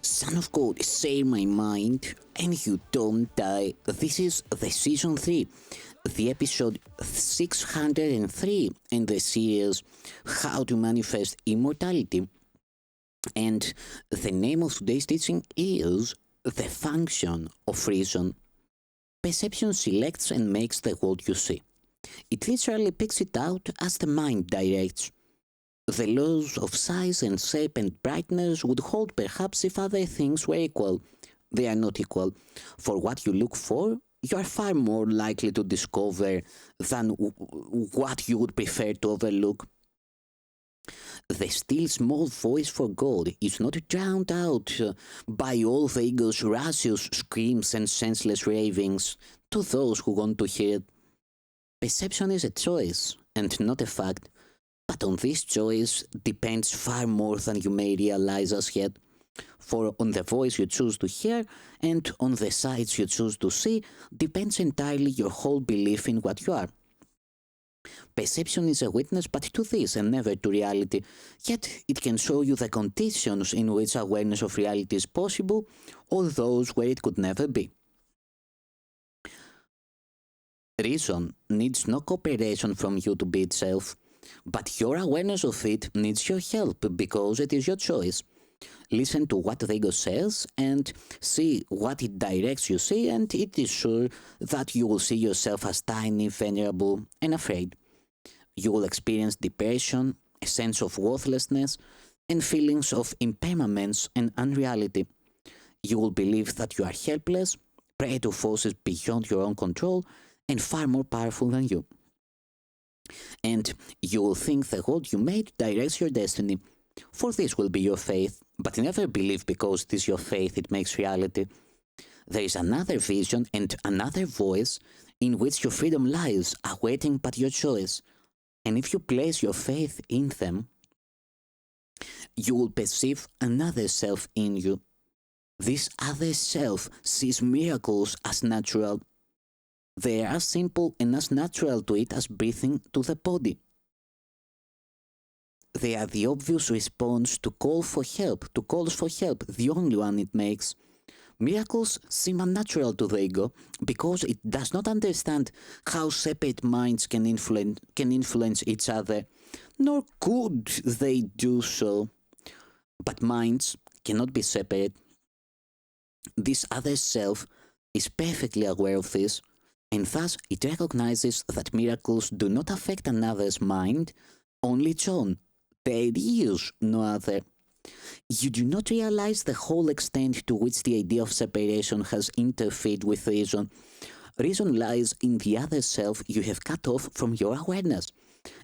Son of God, share my mind, and you don't die. This is the season 3, the episode 603 in the series How to Manifest Immortality. And the name of today's teaching is The Function of Reason. Perception selects and makes the world you see. It literally picks it out as the mind directs. The laws of size and shape and brightness would hold perhaps if other things were equal. They are not equal. For what you look for, you are far more likely to discover than what you would prefer to overlook. The still small voice for God is not drowned out by all the ego's raucous screams and senseless ravings to those who want to hear it. Perception is a choice and not a fact. But on this choice depends far more than you may realize as yet. For on the voice you choose to hear and on the sights you choose to see depends entirely your whole belief in what you are. Perception is a witness but to this and never to reality, yet it can show you the conditions in which awareness of reality is possible or those where it could never be. Reason needs no cooperation from you to be itself. But your awareness of it needs your help because it is your choice. Listen to what the ego says and see what it directs you see, and it is sure that you will see yourself as tiny, vulnerable, and afraid. You will experience depression, a sense of worthlessness, and feelings of impermanence and unreality. You will believe that you are helpless, prey to forces beyond your own control, and far more powerful than you. And you will think the world you made directs your destiny. For this will be your faith, but never believe because it is your faith it makes reality. There is another vision and another voice in which your freedom lies, awaiting but your choice. And if you place your faith in them, you will perceive another self in you. This other self sees miracles as natural. They are as simple and as natural to it as breathing to the body. They are the obvious response to calls for help, the only one it makes. Miracles seem unnatural to the ego because it does not understand how separate minds can influence each other, nor could they do so. But minds cannot be separate. This other self is perfectly aware of this, and thus it recognizes that miracles do not affect another's mind, only its own. There is no other. You do not realize the whole extent to which the idea of separation has interfered with reason. Reason lies in the other self you have cut off from your awareness,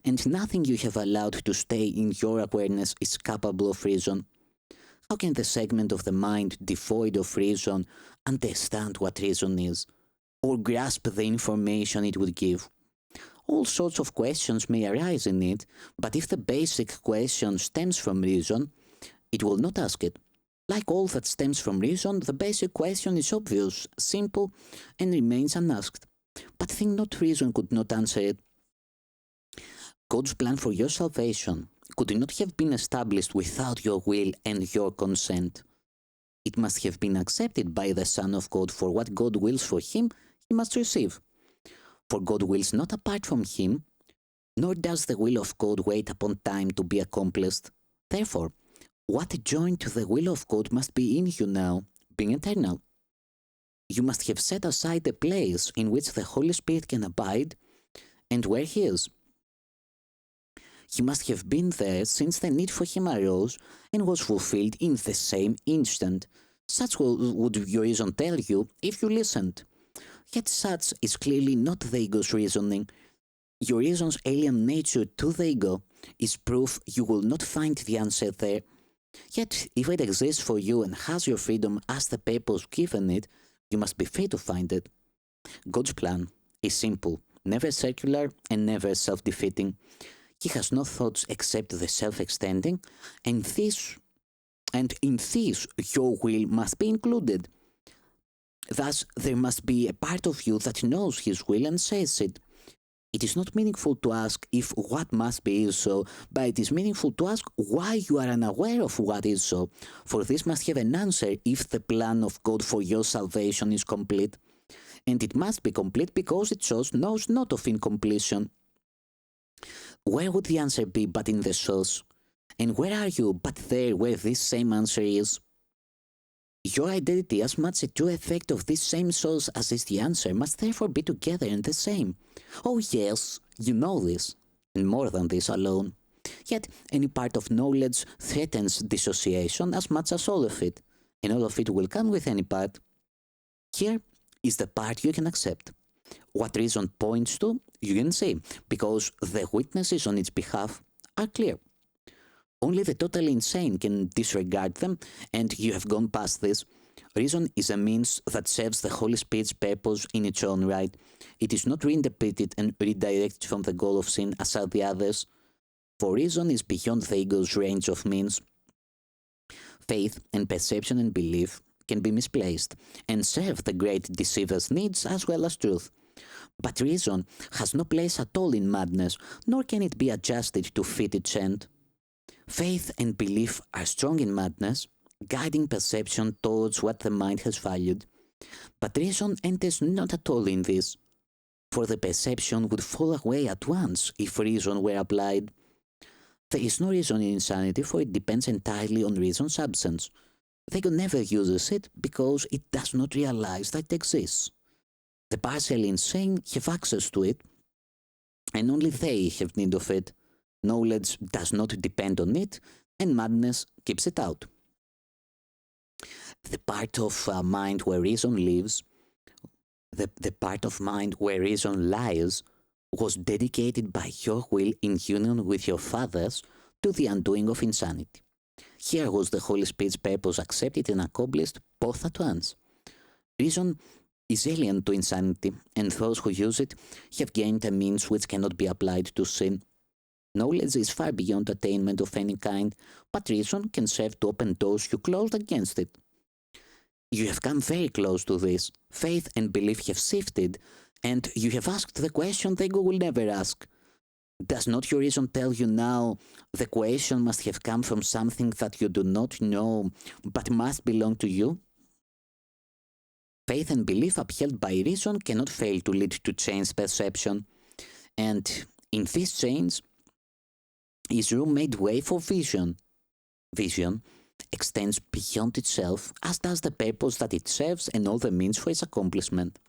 and nothing you have allowed to stay in your awareness is capable of reason. How can the segment of the mind devoid of reason understand what reason is, or grasp the information it would give? All sorts of questions may arise in it, but if the basic question stems from reason, it will not ask it. Like all that stems from reason, the basic question is obvious, simple, and remains unasked. But think not reason could not answer it. God's plan for your salvation could not have been established without your will and your consent. It must have been accepted by the Son of God, for what God wills for him, he must receive. For God wills not apart from him, nor does the will of God wait upon time to be accomplished. Therefore, what joined to the will of God must be in you now, being eternal. You must have set aside a place in which the Holy Spirit can abide, and where he is. He must have been there since the need for him arose and was fulfilled in the same instant. Such would your reason tell you if you listened. Yet such is clearly not the ego's reasoning. Your reason's alien nature to the ego is proof you will not find the answer there. Yet, if it exists for you and has your freedom as the purpose given it, you must be free to find it. God's plan is simple, never circular and never self-defeating. He has no thoughts except the self-extending, and in this your will must be included. Thus, there must be a part of you that knows his will and says it. It is not meaningful to ask if what must be is so, but it is meaningful to ask why you are unaware of what is so, for this must have an answer if the plan of God for your salvation is complete. And it must be complete because it knows not of incompletion. Where would the answer be but in the source? And where are you but there where this same answer is? Your identity, as much a true effect of this same source as is the answer, must therefore be together and the same. Oh yes, you know this, and more than this alone. Yet any part of knowledge threatens dissociation as much as all of it, and all of it will come with any part. Here is the part you can accept. What reason points to, you can see, because the witnesses on its behalf are clear. Only the totally insane can disregard them, and you have gone past this. Reason is a means that serves the Holy Spirit's purpose in its own right. It is not reinterpreted and redirected from the goal of sin as are the others, for reason is beyond the ego's range of means. Faith and perception and belief can be misplaced and serve the great deceiver's needs as well as truth. But reason has no place at all in madness, nor can it be adjusted to fit its end. Faith and belief are strong in madness, guiding perception towards what the mind has valued. But reason enters not at all in this, for the perception would fall away at once if reason were applied. There is no reason in insanity, for it depends entirely on reason's absence. The ego never uses it because it does not realize that it exists. The partially insane have access to it, and only they have need of it. Knowledge does not depend on it, and madness keeps it out. The part of mind where reason lives, the part of mind where reason lies, was dedicated by your will in union with your father's to the undoing of insanity. Here was the Holy Spirit's purpose accepted and accomplished both at once. Reason is alien to insanity, and those who use it have gained a means which cannot be applied to sin. Knowledge is far beyond attainment of any kind, but reason can serve to open doors you closed against it. You have come very close to this. Faith and belief have shifted, and you have asked the question the ego will never ask. Does not your reason tell you now the question must have come from something that you do not know, but must belong to you? Faith and belief upheld by reason cannot fail to lead to changed perception, and in this change is room made way for vision. Vision extends beyond itself, as does the purpose that it serves and all the means for its accomplishment.